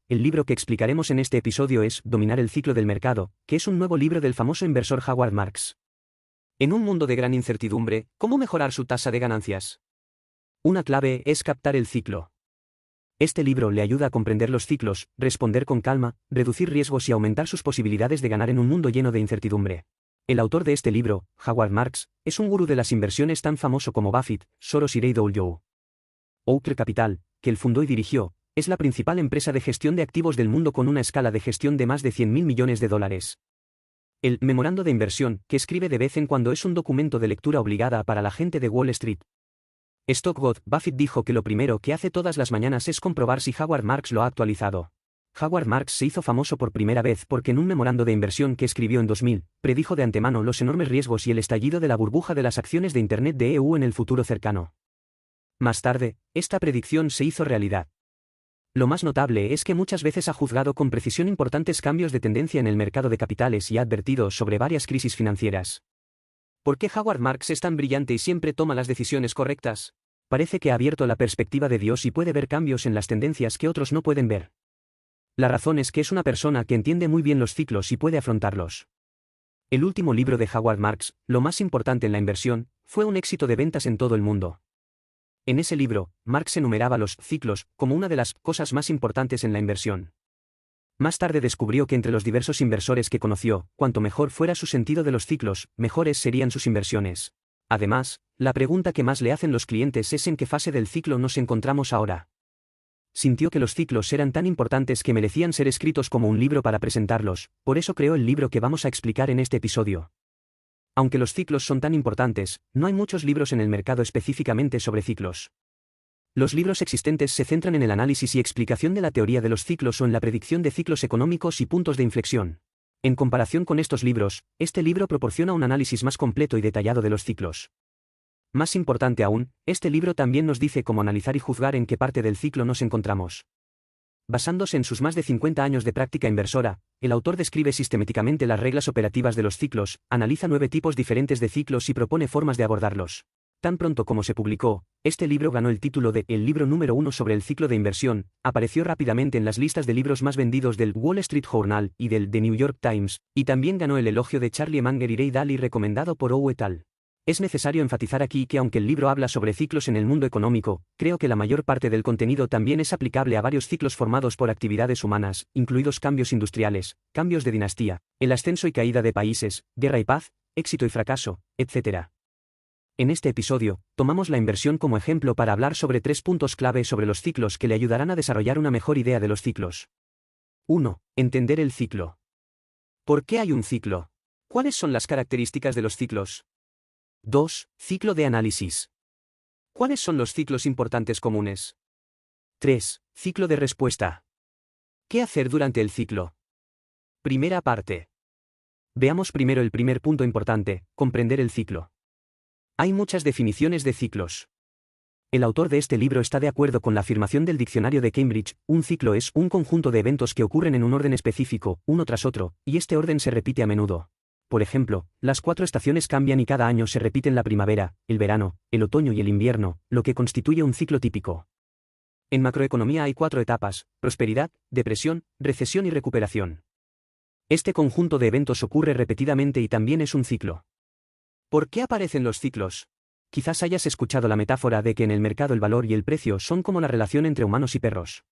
El libro que explicaremos en este episodio es Dominar el ciclo del mercado, que es un nuevo libro del famoso inversor Howard Marks. En un mundo de gran incertidumbre, ¿cómo mejorar su tasa de ganancias? Una clave es captar el ciclo. Este libro le ayuda a comprender los ciclos, responder con calma, reducir riesgos y aumentar sus posibilidades de ganar en un mundo lleno de incertidumbre. El autor de este libro, Howard Marks, es un gurú de las inversiones tan famoso como Buffett, Soros y Ray Dalio. Oaktree Capital, que él fundó y dirigió, es la principal empresa de gestión de activos del mundo con una escala de gestión de más de 100.000 millones de dólares. El memorando de inversión, que escribe de vez en cuando, es un documento de lectura obligada para la gente de Wall Street. Stockgod Buffett dijo que lo primero que hace todas las mañanas es comprobar si Howard Marks lo ha actualizado. Howard Marks se hizo famoso por primera vez porque en un memorando de inversión que escribió en 2000, predijo de antemano los enormes riesgos y el estallido de la burbuja de las acciones de Internet de EU en el futuro cercano. Más tarde, esta predicción se hizo realidad. Lo más notable es que muchas veces ha juzgado con precisión importantes cambios de tendencia en el mercado de capitales y ha advertido sobre varias crisis financieras. ¿Por qué Howard Marks es tan brillante y siempre toma las decisiones correctas? Parece que ha abierto la perspectiva de Dios y puede ver cambios en las tendencias que otros no pueden ver. La razón es que es una persona que entiende muy bien los ciclos y puede afrontarlos. El último libro de Howard Marks, Lo más importante en la inversión, fue un éxito de ventas en todo el mundo. En ese libro, Marks enumeraba los ciclos como una de las cosas más importantes en la inversión. Más tarde descubrió que entre los diversos inversores que conoció, cuanto mejor fuera su sentido de los ciclos, mejores serían sus inversiones. Además, la pregunta que más le hacen los clientes es ¿en qué fase del ciclo nos encontramos ahora? Sintió que los ciclos eran tan importantes que merecían ser escritos como un libro para presentarlos, por eso creó el libro que vamos a explicar en este episodio. Aunque los ciclos son tan importantes, no hay muchos libros en el mercado específicamente sobre ciclos. Los libros existentes se centran en el análisis y explicación de la teoría de los ciclos o en la predicción de ciclos económicos y puntos de inflexión. En comparación con estos libros, este libro proporciona un análisis más completo y detallado de los ciclos. Más importante aún, este libro también nos dice cómo analizar y juzgar en qué parte del ciclo nos encontramos. Basándose en sus más de 50 años de práctica inversora, el autor describe sistemáticamente las reglas operativas de los ciclos, analiza 9 tipos diferentes de ciclos y propone formas de abordarlos. Tan pronto como se publicó, este libro ganó el título de El libro número 1 sobre el ciclo de inversión, apareció rápidamente en las listas de libros más vendidos del Wall Street Journal y del The New York Times, y también ganó el elogio de Charlie Munger y Ray Dalio recomendado por Owe et al. Es necesario enfatizar aquí que aunque el libro habla sobre ciclos en el mundo económico, creo que la mayor parte del contenido también es aplicable a varios ciclos formados por actividades humanas, incluidos cambios industriales, cambios de dinastía, el ascenso y caída de países, guerra y paz, éxito y fracaso, etc. En este episodio, tomamos la inversión como ejemplo para hablar sobre 3 puntos clave sobre los ciclos que le ayudarán a desarrollar una mejor idea de los ciclos. 1. Entender el ciclo. ¿Por qué hay un ciclo? ¿Cuáles son las características de los ciclos? 2. Ciclo de análisis. ¿Cuáles son los ciclos importantes comunes? 3. Ciclo de respuesta. ¿Qué hacer durante el ciclo? Primera parte. Veamos primero el primer punto importante, comprender el ciclo. Hay muchas definiciones de ciclos. El autor de este libro está de acuerdo con la afirmación del diccionario de Cambridge: un ciclo es un conjunto de eventos que ocurren en un orden específico, uno tras otro, y este orden se repite a menudo. Por ejemplo, las 4 estaciones cambian y cada año se repiten la primavera, el verano, el otoño y el invierno, lo que constituye un ciclo típico. En macroeconomía hay 4 etapas: prosperidad, depresión, recesión y recuperación. Este conjunto de eventos ocurre repetidamente y también es un ciclo. ¿Por qué aparecen los ciclos? Quizás hayas escuchado la metáfora de que en el mercado el valor y el precio son como la relación entre humanos y perros.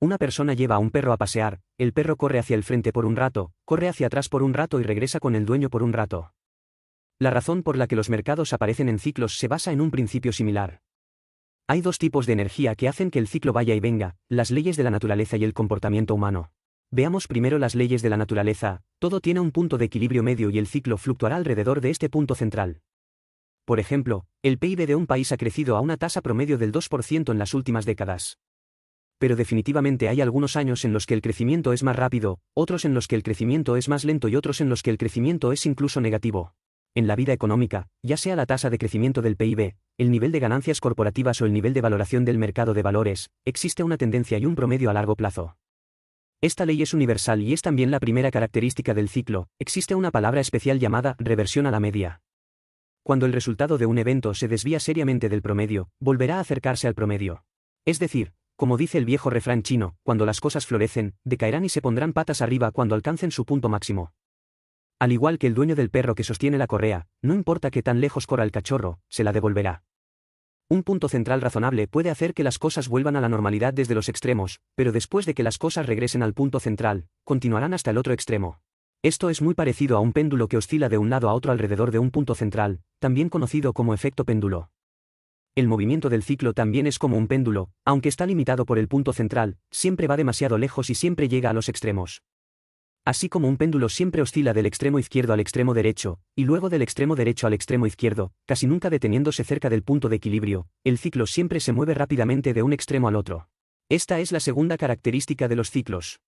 Una persona lleva a un perro a pasear, el perro corre hacia el frente por un rato, corre hacia atrás por un rato y regresa con el dueño por un rato. La razón por la que los mercados aparecen en ciclos se basa en un principio similar. Hay 2 tipos de energía que hacen que el ciclo vaya y venga: las leyes de la naturaleza y el comportamiento humano. Veamos primero las leyes de la naturaleza. Todo tiene un punto de equilibrio medio y el ciclo fluctuará alrededor de este punto central. Por ejemplo, el PIB de un país ha crecido a una tasa promedio del 2% en las últimas décadas. Pero definitivamente hay algunos años en los que el crecimiento es más rápido, otros en los que el crecimiento es más lento y otros en los que el crecimiento es incluso negativo. En la vida económica, ya sea la tasa de crecimiento del PIB, el nivel de ganancias corporativas o el nivel de valoración del mercado de valores, existe una tendencia y un promedio a largo plazo. Esta ley es universal y es también la primera característica del ciclo. Existe una palabra especial llamada reversión a la media. Cuando el resultado de un evento se desvía seriamente del promedio, volverá a acercarse al promedio. Es decir, Como dice el viejo refrán chino, cuando las cosas florecen, decaerán y se pondrán patas arriba cuando alcancen su punto máximo. Al igual que el dueño del perro que sostiene la correa, no importa que tan lejos corra el cachorro, se la devolverá. Un punto central razonable puede hacer que las cosas vuelvan a la normalidad desde los extremos, pero después de que las cosas regresen al punto central, continuarán hasta el otro extremo. Esto es muy parecido a un péndulo que oscila de un lado a otro alrededor de un punto central, también conocido como efecto péndulo. El movimiento del ciclo también es como un péndulo, aunque está limitado por el punto central, siempre va demasiado lejos y siempre llega a los extremos. Así como un péndulo siempre oscila del extremo izquierdo al extremo derecho, y luego del extremo derecho al extremo izquierdo, casi nunca deteniéndose cerca del punto de equilibrio, el ciclo siempre se mueve rápidamente de un extremo al otro. Esta es la segunda característica de los ciclos.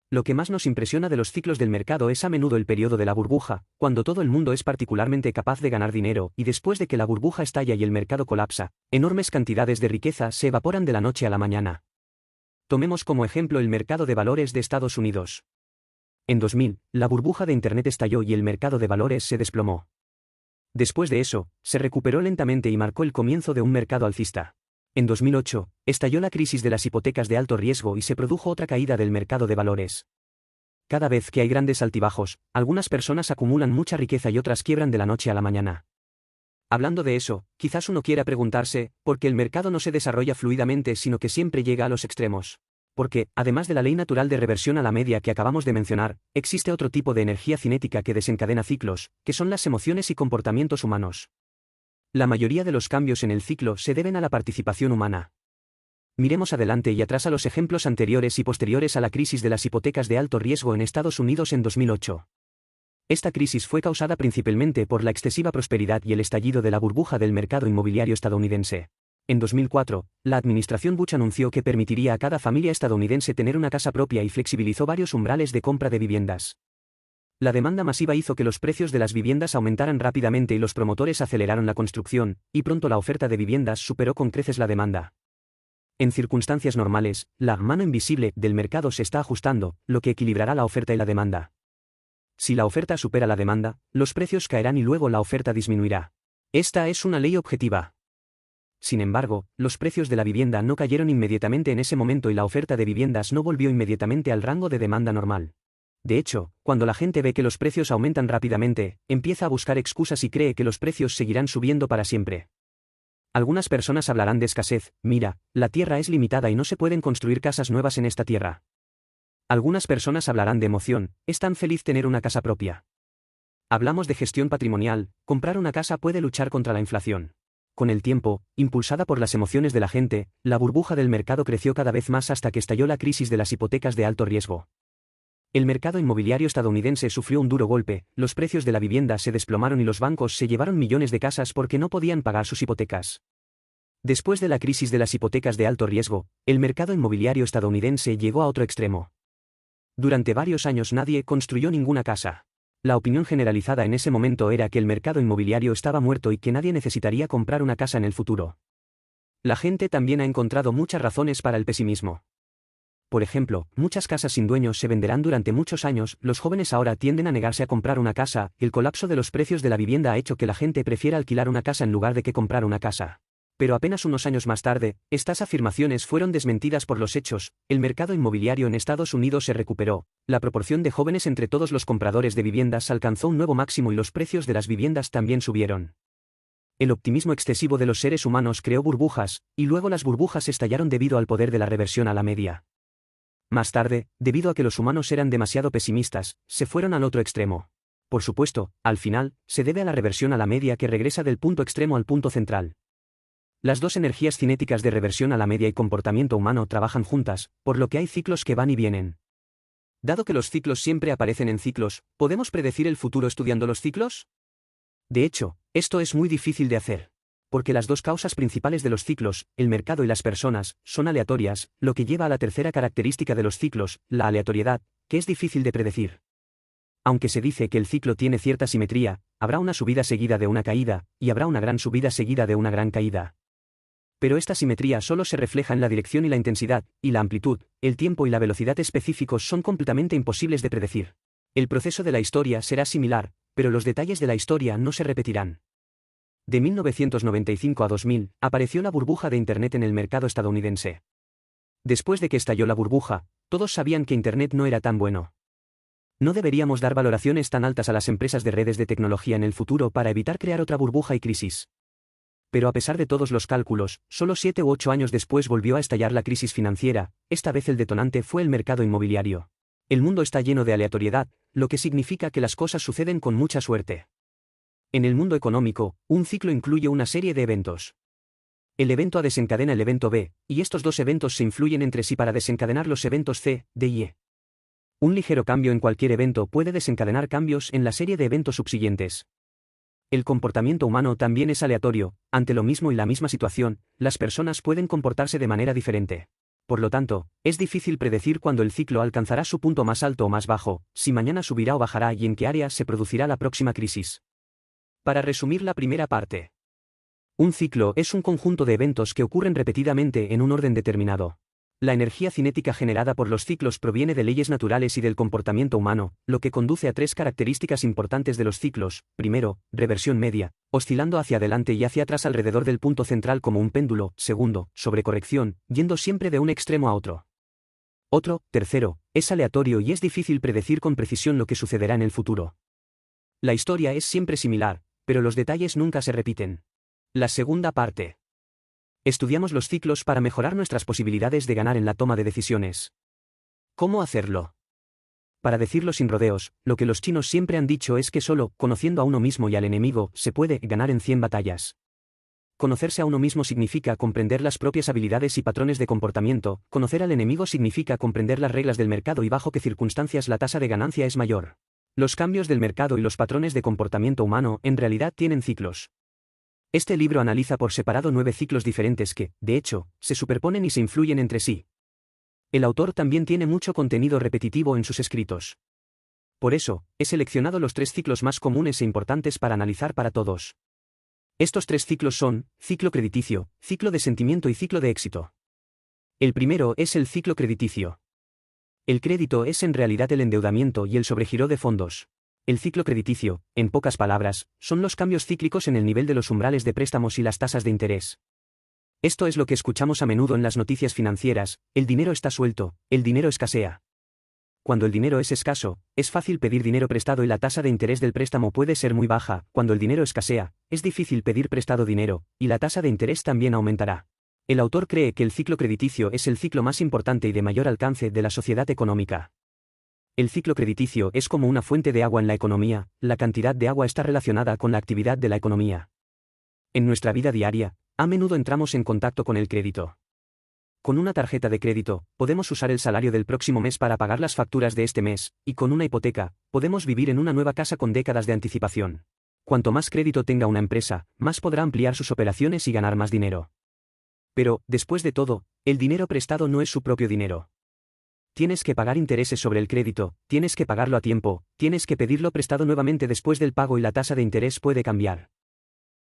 Lo que más nos impresiona de los ciclos del mercado es a menudo el periodo de la burbuja, cuando todo el mundo es particularmente capaz de ganar dinero y después de que la burbuja estalla y el mercado colapsa, enormes cantidades de riqueza se evaporan de la noche a la mañana. Tomemos como ejemplo el mercado de valores de Estados Unidos. En 2000, la burbuja de Internet estalló y el mercado de valores se desplomó. Después de eso, se recuperó lentamente y marcó el comienzo de un mercado alcista. En 2008, estalló la crisis de las hipotecas de alto riesgo y se produjo otra caída del mercado de valores. Cada vez que hay grandes altibajos, algunas personas acumulan mucha riqueza y otras quiebran de la noche a la mañana. Hablando de eso, quizás uno quiera preguntarse, ¿por qué el mercado no se desarrolla fluidamente sino que siempre llega a los extremos? Porque, además de la ley natural de reversión a la media que acabamos de mencionar, existe otro tipo de energía cinética que desencadena ciclos, que son las emociones y comportamientos humanos. La mayoría de los cambios en el ciclo se deben a la participación humana. Miremos adelante y atrás a los ejemplos anteriores y posteriores a la crisis de las hipotecas de alto riesgo en Estados Unidos en 2008. Esta crisis fue causada principalmente por la excesiva prosperidad y el estallido de la burbuja del mercado inmobiliario estadounidense. En 2004, la administración Bush anunció que permitiría a cada familia estadounidense tener una casa propia y flexibilizó varios umbrales de compra de viviendas. La demanda masiva hizo que los precios de las viviendas aumentaran rápidamente y los promotores aceleraron la construcción, y pronto la oferta de viviendas superó con creces la demanda. En circunstancias normales, la mano invisible del mercado se está ajustando, lo que equilibrará la oferta y la demanda. Si la oferta supera la demanda, los precios caerán y luego la oferta disminuirá. Esta es una ley objetiva. Sin embargo, los precios de la vivienda no cayeron inmediatamente en ese momento y la oferta de viviendas no volvió inmediatamente al rango de demanda normal. De hecho, cuando la gente ve que los precios aumentan rápidamente, empieza a buscar excusas y cree que los precios seguirán subiendo para siempre. Algunas personas hablarán de escasez, mira, la tierra es limitada y no se pueden construir casas nuevas en esta tierra. Algunas personas hablarán de emoción, es tan feliz tener una casa propia. Hablamos de gestión patrimonial, comprar una casa puede luchar contra la inflación. Con el tiempo, impulsada por las emociones de la gente, la burbuja del mercado creció cada vez más hasta que estalló la crisis de las hipotecas de alto riesgo. El mercado inmobiliario estadounidense sufrió un duro golpe, los precios de la vivienda se desplomaron y los bancos se llevaron millones de casas porque no podían pagar sus hipotecas. Después de la crisis de las hipotecas de alto riesgo, el mercado inmobiliario estadounidense llegó a otro extremo. Durante varios años nadie construyó ninguna casa. La opinión generalizada en ese momento era que el mercado inmobiliario estaba muerto y que nadie necesitaría comprar una casa en el futuro. La gente también ha encontrado muchas razones para el pesimismo. Por ejemplo, muchas casas sin dueños se venderán durante muchos años, los jóvenes ahora tienden a negarse a comprar una casa, el colapso de los precios de la vivienda ha hecho que la gente prefiera alquilar una casa en lugar de que comprar una casa. Pero apenas unos años más tarde, estas afirmaciones fueron desmentidas por los hechos, el mercado inmobiliario en Estados Unidos se recuperó, la proporción de jóvenes entre todos los compradores de viviendas alcanzó un nuevo máximo y los precios de las viviendas también subieron. El optimismo excesivo de los seres humanos creó burbujas, y luego las burbujas estallaron debido al poder de la reversión a la media. Más tarde, debido a que los humanos eran demasiado pesimistas, se fueron al otro extremo. Por supuesto, al final, se debe a la reversión a la media que regresa del punto extremo al punto central. Las dos energías cinéticas de reversión a la media y comportamiento humano trabajan juntas, por lo que hay ciclos que van y vienen. Dado que los ciclos siempre aparecen en ciclos, ¿podemos predecir el futuro estudiando los ciclos? De hecho, esto es muy difícil de hacer. Porque las dos causas principales de los ciclos, el mercado y las personas, son aleatorias, lo que lleva a la tercera característica de los ciclos, la aleatoriedad, que es difícil de predecir. Aunque se dice que el ciclo tiene cierta simetría, habrá una subida seguida de una caída, y habrá una gran subida seguida de una gran caída. Pero esta simetría solo se refleja en la dirección y la intensidad, y la amplitud, el tiempo y la velocidad específicos son completamente imposibles de predecir. El proceso de la historia será similar, pero los detalles de la historia no se repetirán. De 1995 a 2000, apareció la burbuja de Internet en el mercado estadounidense. Después de que estalló la burbuja, todos sabían que Internet no era tan bueno. No deberíamos dar valoraciones tan altas a las empresas de redes de tecnología en el futuro para evitar crear otra burbuja y crisis. Pero a pesar de todos los cálculos, solo 7 u 8 años después volvió a estallar la crisis financiera. Esta vez el detonante fue el mercado inmobiliario. El mundo está lleno de aleatoriedad, lo que significa que las cosas suceden con mucha suerte. En el mundo económico, un ciclo incluye una serie de eventos. El evento A desencadena el evento B, y estos dos eventos se influyen entre sí para desencadenar los eventos C, D y E. Un ligero cambio en cualquier evento puede desencadenar cambios en la serie de eventos subsiguientes. El comportamiento humano también es aleatorio. Ante lo mismo y la misma situación, las personas pueden comportarse de manera diferente. Por lo tanto, es difícil predecir cuándo el ciclo alcanzará su punto más alto o más bajo, si mañana subirá o bajará y en qué área se producirá la próxima crisis. Para resumir la primera parte. Un ciclo es un conjunto de eventos que ocurren repetidamente en un orden determinado. La energía cinética generada por los ciclos proviene de leyes naturales y del comportamiento humano, lo que conduce a tres características importantes de los ciclos. Primero, reversión media, oscilando hacia adelante y hacia atrás alrededor del punto central como un péndulo. Segundo, sobrecorrección, yendo siempre de un extremo a otro. Tercero, es aleatorio y es difícil predecir con precisión lo que sucederá en el futuro. La historia es siempre similar, pero los detalles nunca se repiten. La segunda parte. Estudiamos los ciclos para mejorar nuestras posibilidades de ganar en la toma de decisiones. ¿Cómo hacerlo? Para decirlo sin rodeos, lo que los chinos siempre han dicho es que solo, conociendo a uno mismo y al enemigo, se puede ganar en 100 batallas. Conocerse a uno mismo significa comprender las propias habilidades y patrones de comportamiento, conocer al enemigo significa comprender las reglas del mercado y bajo qué circunstancias la tasa de ganancia es mayor. Los cambios del mercado y los patrones de comportamiento humano en realidad tienen ciclos. Este libro analiza por separado 9 ciclos diferentes que, de hecho, se superponen y se influyen entre sí. El autor también tiene mucho contenido repetitivo en sus escritos. Por eso, he seleccionado los 3 ciclos más comunes e importantes para analizar para todos. Estos 3 ciclos son, ciclo crediticio, ciclo de sentimiento y ciclo de éxito. El primero es el ciclo crediticio. El crédito es en realidad el endeudamiento y el sobregiro de fondos. El ciclo crediticio, en pocas palabras, son los cambios cíclicos en el nivel de los umbrales de préstamos y las tasas de interés. Esto es lo que escuchamos a menudo en las noticias financieras: el dinero está suelto, el dinero escasea. Cuando el dinero es escaso, es fácil pedir dinero prestado y la tasa de interés del préstamo puede ser muy baja. Cuando el dinero escasea, es difícil pedir prestado dinero, y la tasa de interés también aumentará. El autor cree que el ciclo crediticio es el ciclo más importante y de mayor alcance de la sociedad económica. El ciclo crediticio es como una fuente de agua en la economía. La cantidad de agua está relacionada con la actividad de la economía. En nuestra vida diaria, a menudo entramos en contacto con el crédito. Con una tarjeta de crédito, podemos usar el salario del próximo mes para pagar las facturas de este mes, y con una hipoteca, podemos vivir en una nueva casa con décadas de anticipación. Cuanto más crédito tenga una empresa, más podrá ampliar sus operaciones y ganar más dinero. Pero, después de todo, el dinero prestado no es su propio dinero. Tienes que pagar intereses sobre el crédito, tienes que pagarlo a tiempo, tienes que pedirlo prestado nuevamente después del pago y la tasa de interés puede cambiar.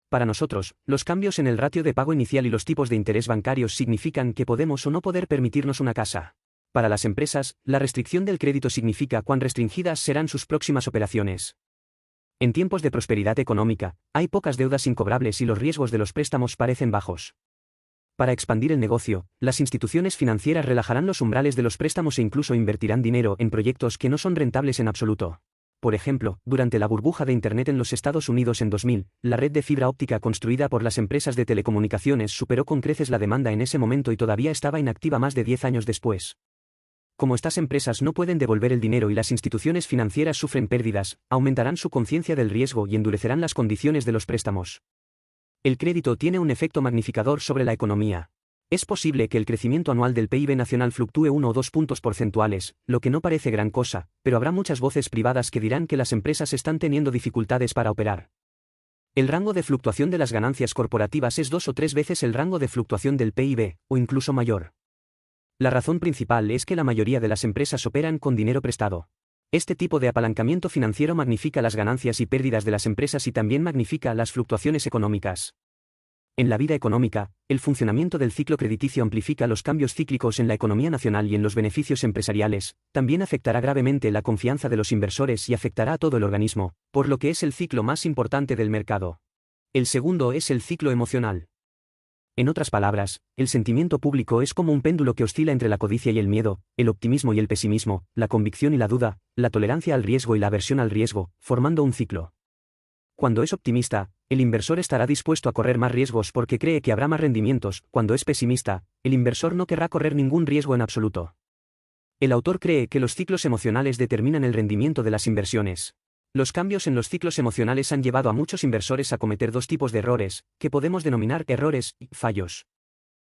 Para nosotros, los cambios en el ratio de pago inicial y los tipos de interés bancarios significan que podemos o no poder permitirnos una casa. Para las empresas, la restricción del crédito significa cuán restringidas serán sus próximas operaciones. En tiempos de prosperidad económica, hay pocas deudas incobrables y los riesgos de los préstamos parecen bajos. Para expandir el negocio, las instituciones financieras relajarán los umbrales de los préstamos e incluso invertirán dinero en proyectos que no son rentables en absoluto. Por ejemplo, durante la burbuja de Internet en los Estados Unidos en 2000, la red de fibra óptica construida por las empresas de telecomunicaciones superó con creces la demanda en ese momento y todavía estaba inactiva más de 10 años después. Como estas empresas no pueden devolver el dinero y las instituciones financieras sufren pérdidas, aumentarán su conciencia del riesgo y endurecerán las condiciones de los préstamos. El crédito tiene un efecto magnificador sobre la economía. Es posible que el crecimiento anual del PIB nacional fluctúe 1 o 2 puntos porcentuales, lo que no parece gran cosa, pero habrá muchas voces privadas que dirán que las empresas están teniendo dificultades para operar. El rango de fluctuación de las ganancias corporativas es 2 o 3 veces el rango de fluctuación del PIB, o incluso mayor. La razón principal es que la mayoría de las empresas operan con dinero prestado. Este tipo de apalancamiento financiero magnifica las ganancias y pérdidas de las empresas y también magnifica las fluctuaciones económicas. En la vida económica, el funcionamiento del ciclo crediticio amplifica los cambios cíclicos en la economía nacional y en los beneficios empresariales, también afectará gravemente la confianza de los inversores y afectará a todo el organismo, por lo que es el ciclo más importante del mercado. El segundo es el ciclo emocional. En otras palabras, el sentimiento público es como un péndulo que oscila entre la codicia y el miedo, el optimismo y el pesimismo, la convicción y la duda, la tolerancia al riesgo y la aversión al riesgo, formando un ciclo. Cuando es optimista, el inversor estará dispuesto a correr más riesgos porque cree que habrá más rendimientos. Cuando es pesimista, el inversor no querrá correr ningún riesgo en absoluto. El autor cree que los ciclos emocionales determinan el rendimiento de las inversiones. Los cambios en los ciclos emocionales han llevado a muchos inversores a cometer dos tipos de errores, que podemos denominar errores y fallos.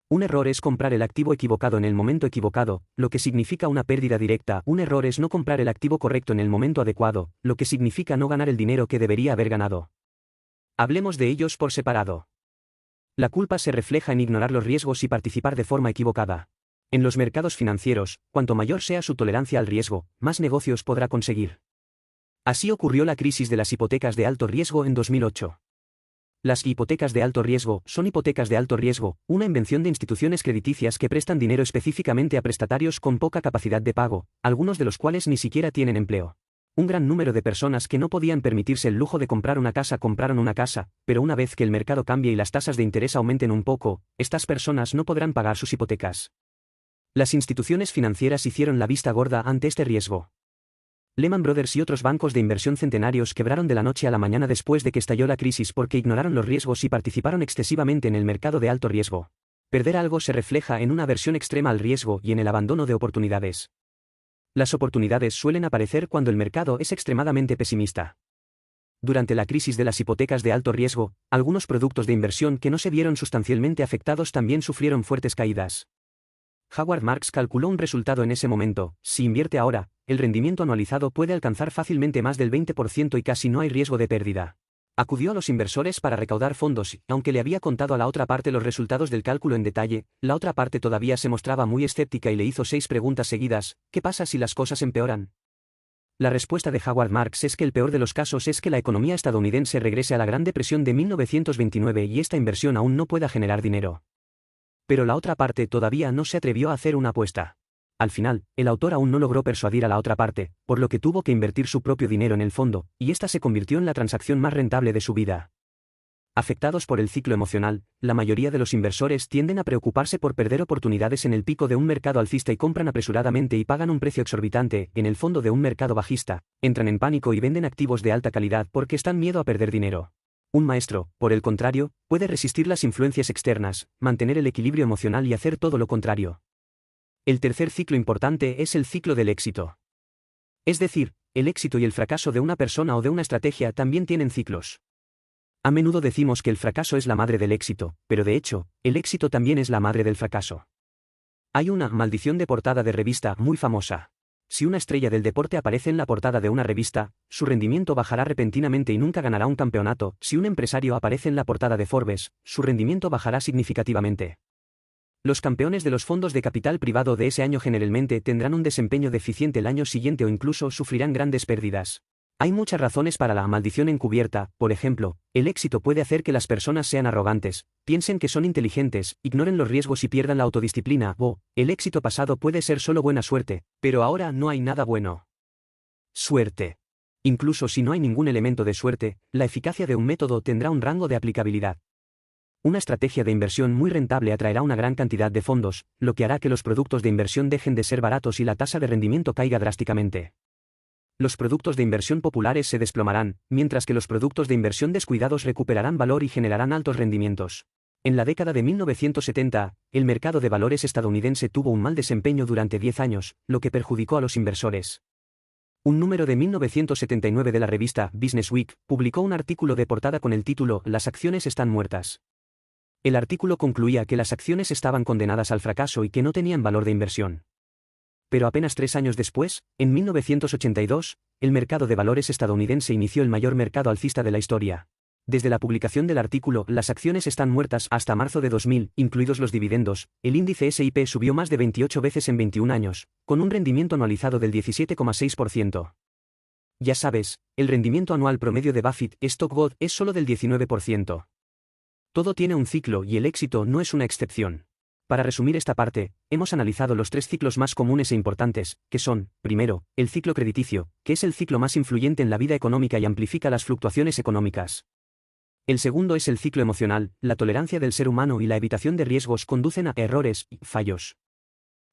Un error es comprar el activo equivocado en el momento equivocado, lo que significa una pérdida directa. Un error es no comprar el activo correcto en el momento adecuado, lo que significa no ganar el dinero que debería haber ganado. Hablemos de ellos por separado. La culpa se refleja en ignorar los riesgos y participar de forma equivocada. En los mercados financieros, cuanto mayor sea su tolerancia al riesgo, más negocios podrá conseguir. Así ocurrió la crisis de las hipotecas de alto riesgo en 2008. Las hipotecas de alto riesgo son hipotecas de alto riesgo, una invención de instituciones crediticias que prestan dinero específicamente a prestatarios con poca capacidad de pago, algunos de los cuales ni siquiera tienen empleo. Un gran número de personas que no podían permitirse el lujo de comprar una casa compraron una casa, pero una vez que el mercado cambie y las tasas de interés aumenten un poco, estas personas no podrán pagar sus hipotecas. Las instituciones financieras hicieron la vista gorda ante este riesgo. Lehman Brothers y otros bancos de inversión centenarios quebraron de la noche a la mañana después de que estalló la crisis porque ignoraron los riesgos y participaron excesivamente en el mercado de alto riesgo. Perder algo se refleja en una aversión extrema al riesgo y en el abandono de oportunidades. Las oportunidades suelen aparecer cuando el mercado es extremadamente pesimista. Durante la crisis de las hipotecas de alto riesgo, algunos productos de inversión que no se vieron sustancialmente afectados también sufrieron fuertes caídas. Howard Marks calculó un resultado en ese momento: si invierte ahora, el rendimiento anualizado puede alcanzar fácilmente más del 20% y casi no hay riesgo de pérdida. Acudió a los inversores para recaudar fondos y, aunque le había contado a la otra parte los resultados del cálculo en detalle, la otra parte todavía se mostraba muy escéptica y le hizo 6 preguntas seguidas: ¿qué pasa si las cosas empeoran? La respuesta de Howard Marks es que el peor de los casos es que la economía estadounidense regrese a la Gran Depresión de 1929 y esta inversión aún no pueda generar dinero. Pero la otra parte todavía no se atrevió a hacer una apuesta. Al final, el autor aún no logró persuadir a la otra parte, por lo que tuvo que invertir su propio dinero en el fondo, y esta se convirtió en la transacción más rentable de su vida. Afectados por el ciclo emocional, la mayoría de los inversores tienden a preocuparse por perder oportunidades en el pico de un mercado alcista y compran apresuradamente y pagan un precio exorbitante en el fondo de un mercado bajista, entran en pánico y venden activos de alta calidad porque están miedo a perder dinero. Un maestro, por el contrario, puede resistir las influencias externas, mantener el equilibrio emocional y hacer todo lo contrario. El tercer ciclo importante es el ciclo del éxito. Es decir, el éxito y el fracaso de una persona o de una estrategia también tienen ciclos. A menudo decimos que el fracaso es la madre del éxito, pero de hecho, el éxito también es la madre del fracaso. Hay una maldición de portada de revista muy famosa. Si una estrella del deporte aparece en la portada de una revista, su rendimiento bajará repentinamente y nunca ganará un campeonato. Si un empresario aparece en la portada de Forbes, su rendimiento bajará significativamente. Los campeones de los fondos de capital privado de ese año generalmente tendrán un desempeño deficiente el año siguiente o incluso sufrirán grandes pérdidas. Hay muchas razones para la maldición encubierta. Por ejemplo, el éxito puede hacer que las personas sean arrogantes, piensen que son inteligentes, ignoren los riesgos y pierdan la autodisciplina. O, el éxito pasado puede ser solo buena suerte, pero ahora no hay nada bueno. Suerte. Incluso si no hay ningún elemento de suerte, la eficacia de un método tendrá un rango de aplicabilidad. Una estrategia de inversión muy rentable atraerá una gran cantidad de fondos, lo que hará que los productos de inversión dejen de ser baratos y la tasa de rendimiento caiga drásticamente. Los productos de inversión populares se desplomarán, mientras que los productos de inversión descuidados recuperarán valor y generarán altos rendimientos. En la década de 1970, el mercado de valores estadounidense tuvo un mal desempeño durante 10 años, lo que perjudicó a los inversores. Un número de 1979 de la revista Business Week publicó un artículo de portada con el título «Las acciones están muertas». El artículo concluía que las acciones estaban condenadas al fracaso y que no tenían valor de inversión. Pero apenas 3 años después, en 1982, el mercado de valores estadounidense inició el mayor mercado alcista de la historia. Desde la publicación del artículo «Las acciones están muertas» hasta marzo de 2000, incluidos los dividendos, el índice S&P subió más de 28 veces en 21 años, con un rendimiento anualizado del 17,6%. Ya sabes, el rendimiento anual promedio de Buffett StockBot es solo del 19%. Todo tiene un ciclo y el éxito no es una excepción. Para resumir esta parte, hemos analizado los 3 ciclos más comunes e importantes, que son, primero, el ciclo crediticio, que es el ciclo más influyente en la vida económica y amplifica las fluctuaciones económicas. El segundo es el ciclo emocional, la tolerancia del ser humano y la evitación de riesgos conducen a errores y fallos.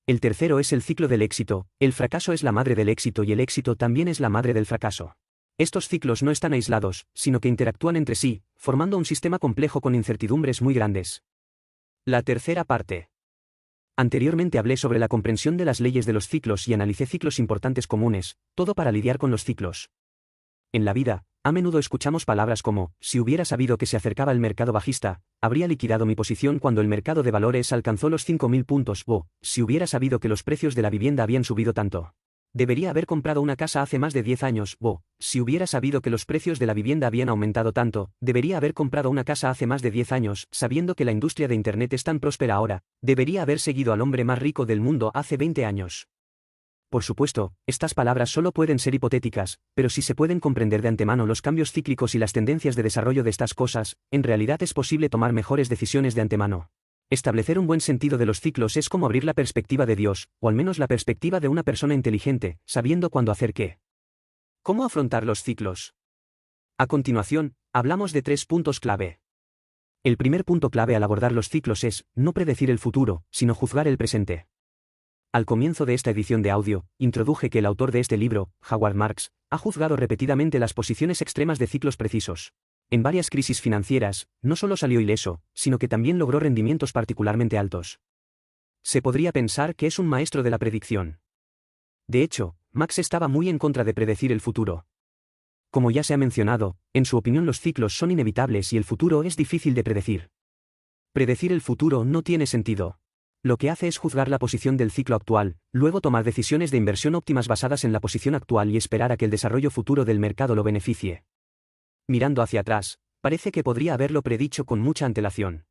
El tercero es el ciclo del éxito, el fracaso es la madre del éxito y el éxito también es la madre del fracaso. Estos ciclos no están aislados, sino que interactúan entre sí, formando un sistema complejo con incertidumbres muy grandes. La tercera parte. Anteriormente hablé sobre la comprensión de las leyes de los ciclos y analicé ciclos importantes comunes, todo para lidiar con los ciclos. En la vida, a menudo escuchamos palabras como, si hubiera sabido que se acercaba el mercado bajista, habría liquidado mi posición cuando el mercado de valores alcanzó los 5.000 puntos, o, si hubiera sabido que los precios de la vivienda habían subido tanto. Debería haber comprado una casa hace más de 10 años, o, si hubiera sabido que los precios de la vivienda habían aumentado tanto, debería haber comprado una casa hace más de 10 años, sabiendo que la industria de Internet es tan próspera ahora, debería haber seguido al hombre más rico del mundo hace 20 años. Por supuesto, estas palabras solo pueden ser hipotéticas, pero si se pueden comprender de antemano los cambios cíclicos y las tendencias de desarrollo de estas cosas, en realidad es posible tomar mejores decisiones de antemano. Establecer un buen sentido de los ciclos es como abrir la perspectiva de Dios, o al menos la perspectiva de una persona inteligente, sabiendo cuándo hacer qué. ¿Cómo afrontar los ciclos? A continuación, hablamos de 3 puntos clave. El primer punto clave al abordar los ciclos es, no predecir el futuro, sino juzgar el presente. Al comienzo de esta edición de audio, introduje que el autor de este libro, Howard Marks, ha juzgado repetidamente las posiciones extremas de ciclos precisos. En varias crisis financieras, no solo salió ileso, sino que también logró rendimientos particularmente altos. Se podría pensar que es un maestro de la predicción. De hecho, Marks estaba muy en contra de predecir el futuro. Como ya se ha mencionado, en su opinión los ciclos son inevitables y el futuro es difícil de predecir. Predecir el futuro no tiene sentido. Lo que hace es juzgar la posición del ciclo actual, luego tomar decisiones de inversión óptimas basadas en la posición actual y esperar a que el desarrollo futuro del mercado lo beneficie. Mirando hacia atrás, parece que podría haberlo predicho con mucha antelación.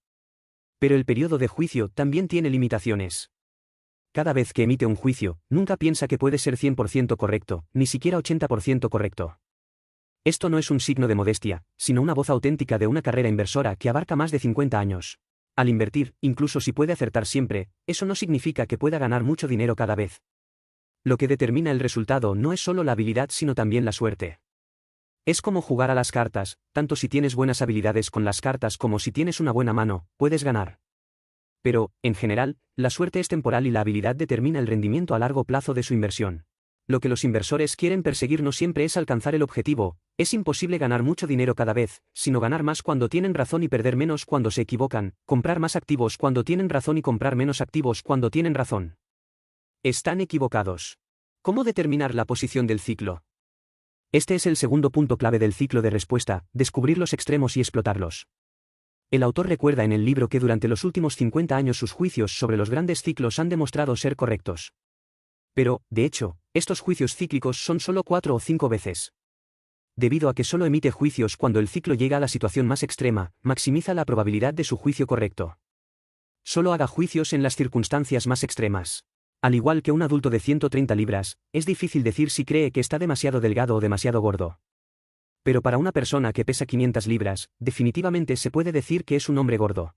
Pero el periodo de juicio también tiene limitaciones. Cada vez que emite un juicio, nunca piensa que puede ser 100% correcto, ni siquiera 80% correcto. Esto no es un signo de modestia, sino una voz auténtica de una carrera inversora que abarca más de 50 años. Al invertir, incluso si puede acertar siempre, eso no significa que pueda ganar mucho dinero cada vez. Lo que determina el resultado no es solo la habilidad sino también la suerte. Es como jugar a las cartas, tanto si tienes buenas habilidades con las cartas como si tienes una buena mano, puedes ganar. Pero, en general, la suerte es temporal y la habilidad determina el rendimiento a largo plazo de su inversión. Lo que los inversores quieren perseguir no siempre es alcanzar el objetivo, es imposible ganar mucho dinero cada vez, sino ganar más cuando tienen razón y perder menos cuando se equivocan, comprar más activos cuando tienen razón y comprar menos activos cuando tienen razón. Están equivocados. ¿Cómo determinar la posición del ciclo? Este es el segundo punto clave del ciclo de respuesta, descubrir los extremos y explotarlos. El autor recuerda en el libro que durante los últimos 50 años sus juicios sobre los grandes ciclos han demostrado ser correctos. Pero, de hecho, estos juicios cíclicos son solo 4 o 5 veces. Debido a que solo emite juicios cuando el ciclo llega a la situación más extrema, maximiza la probabilidad de su juicio correcto. Solo haga juicios en las circunstancias más extremas. Al igual que un adulto de 130 libras, es difícil decir si cree que está demasiado delgado o demasiado gordo. Pero para una persona que pesa 500 libras, definitivamente se puede decir que es un hombre gordo.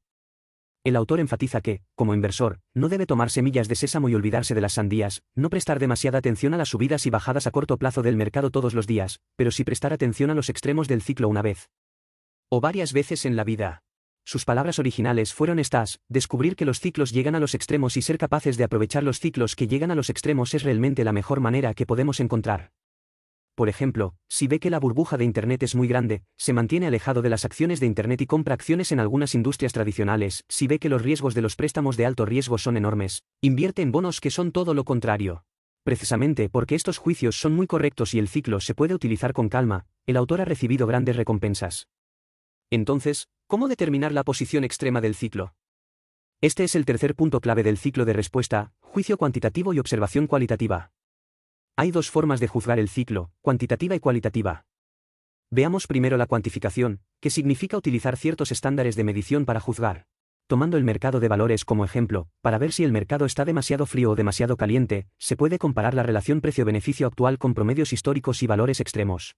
El autor enfatiza que, como inversor, no debe tomar semillas de sésamo y olvidarse de las sandías, no prestar demasiada atención a las subidas y bajadas a corto plazo del mercado todos los días, pero sí prestar atención a los extremos del ciclo una vez o varias veces en la vida. Sus palabras originales fueron estas: descubrir que los ciclos llegan a los extremos y ser capaces de aprovechar los ciclos que llegan a los extremos es realmente la mejor manera que podemos encontrar. Por ejemplo, si ve que la burbuja de Internet es muy grande, se mantiene alejado de las acciones de Internet y compra acciones en algunas industrias tradicionales. Si ve que los riesgos de los préstamos de alto riesgo son enormes, invierte en bonos que son todo lo contrario. Precisamente porque estos juicios son muy correctos y el ciclo se puede utilizar con calma, el autor ha recibido grandes recompensas. Entonces, ¿cómo determinar la posición extrema del ciclo? Este es el tercer punto clave del ciclo de respuesta: juicio cuantitativo y observación cualitativa. Hay dos formas de juzgar el ciclo, cuantitativa y cualitativa. Veamos primero la cuantificación, que significa utilizar ciertos estándares de medición para juzgar. Tomando el mercado de valores como ejemplo, para ver si el mercado está demasiado frío o demasiado caliente, se puede comparar la relación precio-beneficio actual con promedios históricos y valores extremos.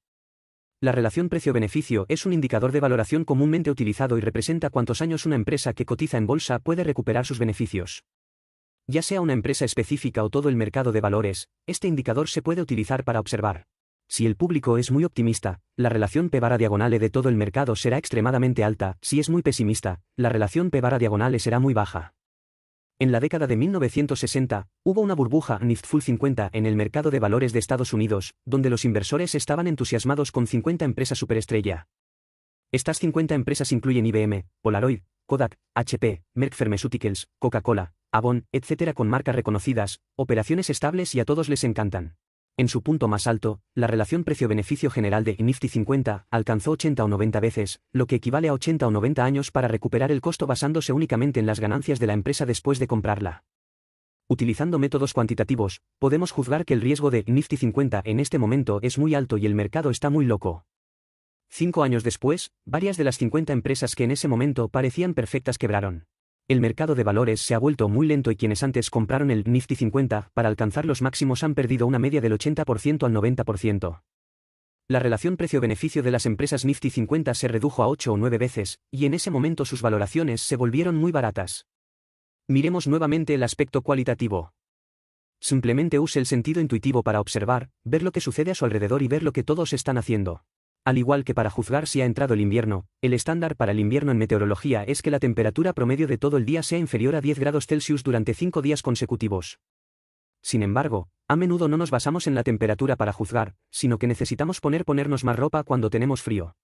La relación precio-beneficio es un indicador de valoración comúnmente utilizado y representa cuántos años una empresa que cotiza en bolsa puede recuperar sus beneficios. Ya sea una empresa específica o todo el mercado de valores, este indicador se puede utilizar para observar Si el público es muy optimista, la relación P/E de todo el mercado será extremadamente alta; si es muy pesimista, la relación P/E será muy baja. En la década de 1960, hubo una burbuja Nifty Full 50 en el mercado de valores de Estados Unidos, donde los inversores estaban entusiasmados con 50 empresas superestrella. Estas 50 empresas incluyen IBM, Polaroid, Kodak, HP, Merck Pharmaceuticals, Coca-Cola, Avon, etc. con marcas reconocidas, operaciones estables y a todos les encantan. En su punto más alto, la relación precio-beneficio general de Nifty 50 alcanzó 80 o 90 veces, lo que equivale a 80 o 90 años para recuperar el costo basándose únicamente en las ganancias de la empresa después de comprarla. Utilizando métodos cuantitativos, podemos juzgar que el riesgo de Nifty 50 en este momento es muy alto y el mercado está muy loco. 5 años después, varias de las 50 empresas que en ese momento parecían perfectas quebraron. El mercado de valores se ha vuelto muy lento y quienes antes compraron el Nifty 50 para alcanzar los máximos han perdido una media del 80% al 90%. La relación precio-beneficio de las empresas Nifty 50 se redujo a 8 o 9 veces, y en ese momento sus valoraciones se volvieron muy baratas. Miremos nuevamente el aspecto cualitativo. Simplemente use el sentido intuitivo para observar, ver lo que sucede a su alrededor y ver lo que todos están haciendo. Al igual que para juzgar si ha entrado el invierno, el estándar para el invierno en meteorología es que la temperatura promedio de todo el día sea inferior a 10 grados Celsius durante 5 días consecutivos. Sin embargo, a menudo no nos basamos en la temperatura para juzgar, sino que necesitamos ponernos más ropa cuando tenemos frío.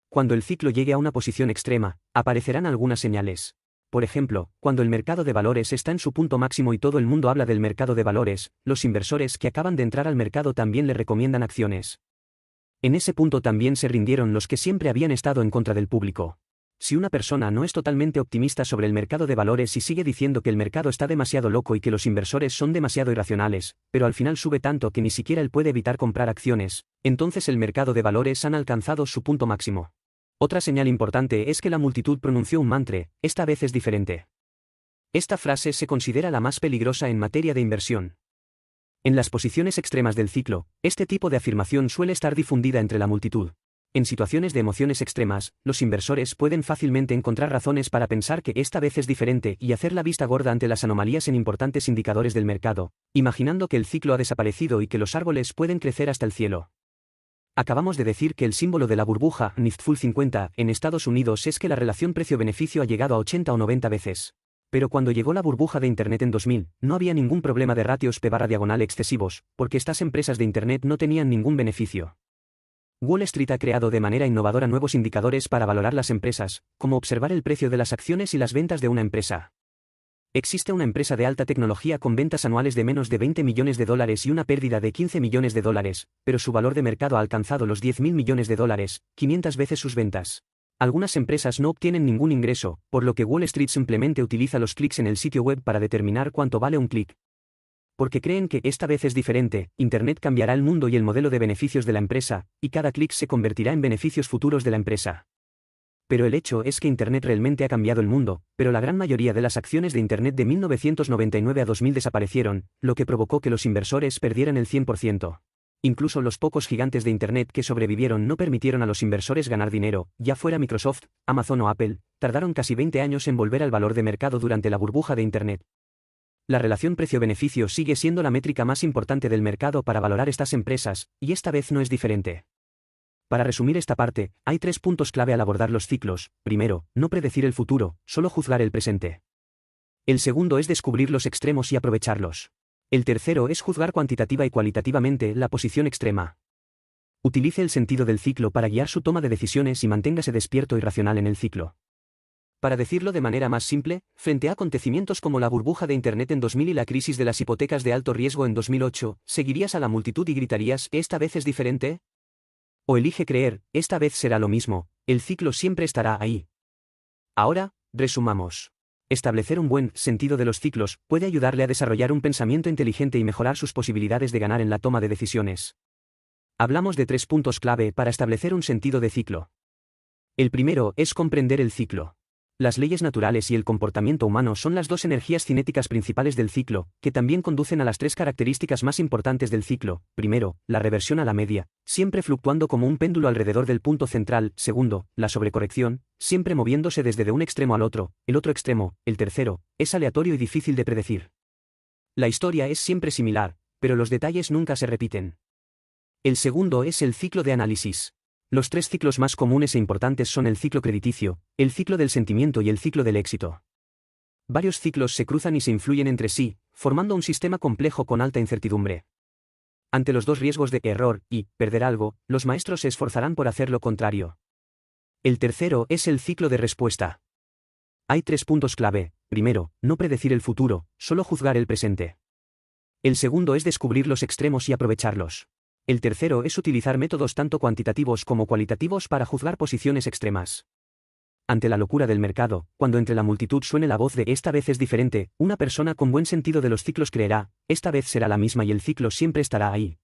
Cuando el ciclo llegue a una posición extrema, aparecerán algunas señales. Por ejemplo, cuando el mercado de valores está en su punto máximo y todo el mundo habla del mercado de valores, los inversores que acaban de entrar al mercado también le recomiendan acciones. En ese punto también se rindieron los que siempre habían estado en contra del público. Si una persona no es totalmente optimista sobre el mercado de valores y sigue diciendo que el mercado está demasiado loco y que los inversores son demasiado irracionales, pero al final sube tanto que ni siquiera él puede evitar comprar acciones, entonces el mercado de valores han alcanzado su punto máximo. Otra señal importante es que la multitud pronunció un mantra: esta vez es diferente. Esta frase se considera la más peligrosa en materia de inversión. En las posiciones extremas del ciclo, este tipo de afirmación suele estar difundida entre la multitud. En situaciones de emociones extremas, los inversores pueden fácilmente encontrar razones para pensar que esta vez es diferente y hacer la vista gorda ante las anomalías en importantes indicadores del mercado, imaginando que el ciclo ha desaparecido y que los árboles pueden crecer hasta el cielo. Acabamos de decir que el símbolo de la burbuja Nifty Full 50 en Estados Unidos es que la relación precio-beneficio ha llegado a 80 o 90 veces. Pero cuando llegó la burbuja de Internet en 2000, no había ningún problema de ratios P/E excesivos, porque estas empresas de Internet no tenían ningún beneficio. Wall Street ha creado de manera innovadora nuevos indicadores para valorar las empresas, como observar el precio de las acciones y las ventas de una empresa. Existe una empresa de alta tecnología con ventas anuales de menos de $20 millones y una pérdida de $15 millones, pero su valor de mercado ha alcanzado los $10.000 millones, 500 veces sus ventas. Algunas empresas no obtienen ningún ingreso, por lo que Wall Street simplemente utiliza los clics en el sitio web para determinar cuánto vale un clic. Porque creen que esta vez es diferente, Internet cambiará el mundo y el modelo de beneficios de la empresa, y cada clic se convertirá en beneficios futuros de la empresa. Pero el hecho es que Internet realmente ha cambiado el mundo, pero la gran mayoría de las acciones de Internet de 1999 a 2000 desaparecieron, lo que provocó que los inversores perdieran el 100%. Incluso los pocos gigantes de Internet que sobrevivieron no permitieron a los inversores ganar dinero, ya fuera Microsoft, Amazon o Apple, tardaron casi 20 años en volver al valor de mercado durante la burbuja de Internet. La relación precio-beneficio sigue siendo la métrica más importante del mercado para valorar estas empresas, y esta vez no es diferente. Para resumir esta parte, hay 3 puntos clave al abordar los ciclos. Primero, no predecir el futuro, solo juzgar el presente. El segundo es descubrir los extremos y aprovecharlos. El tercero es juzgar cuantitativa y cualitativamente la posición extrema. Utilice el sentido del ciclo para guiar su toma de decisiones y manténgase despierto y racional en el ciclo. Para decirlo de manera más simple, frente a acontecimientos como la burbuja de Internet en 2000 y la crisis de las hipotecas de alto riesgo en 2008, ¿seguirías a la multitud y gritarías, esta vez es diferente? ¿O elige creer, esta vez será lo mismo, el ciclo siempre estará ahí? Ahora, resumamos. Establecer un buen sentido de los ciclos puede ayudarle a desarrollar un pensamiento inteligente y mejorar sus posibilidades de ganar en la toma de decisiones. Hablamos de 3 puntos clave para establecer un sentido de ciclo. El primero es comprender el ciclo. Las leyes naturales y el comportamiento humano son las 2 energías cinéticas principales del ciclo, que también conducen a las 3 características más importantes del ciclo. Primero, la reversión a la media, siempre fluctuando como un péndulo alrededor del punto central. Segundo, la sobrecorrección, siempre moviéndose desde un extremo al otro. El otro extremo, el tercero, es aleatorio y difícil de predecir. La historia es siempre similar, pero los detalles nunca se repiten. El segundo es el ciclo de análisis. Los tres ciclos más comunes e importantes son el ciclo crediticio, el ciclo del sentimiento y el ciclo del éxito. Varios ciclos se cruzan y se influyen entre sí, formando un sistema complejo con alta incertidumbre. Ante los dos riesgos de error y perder algo, los maestros se esforzarán por hacer lo contrario. El tercero es el ciclo de respuesta. Hay 3 puntos clave. Primero, no predecir el futuro, solo juzgar el presente. El segundo es descubrir los extremos y aprovecharlos. El tercero es utilizar métodos tanto cuantitativos como cualitativos para juzgar posiciones extremas. Ante la locura del mercado, cuando entre la multitud suene la voz de "esta vez es diferente", una persona con buen sentido de los ciclos creerá, esta vez será la misma y el ciclo siempre estará ahí.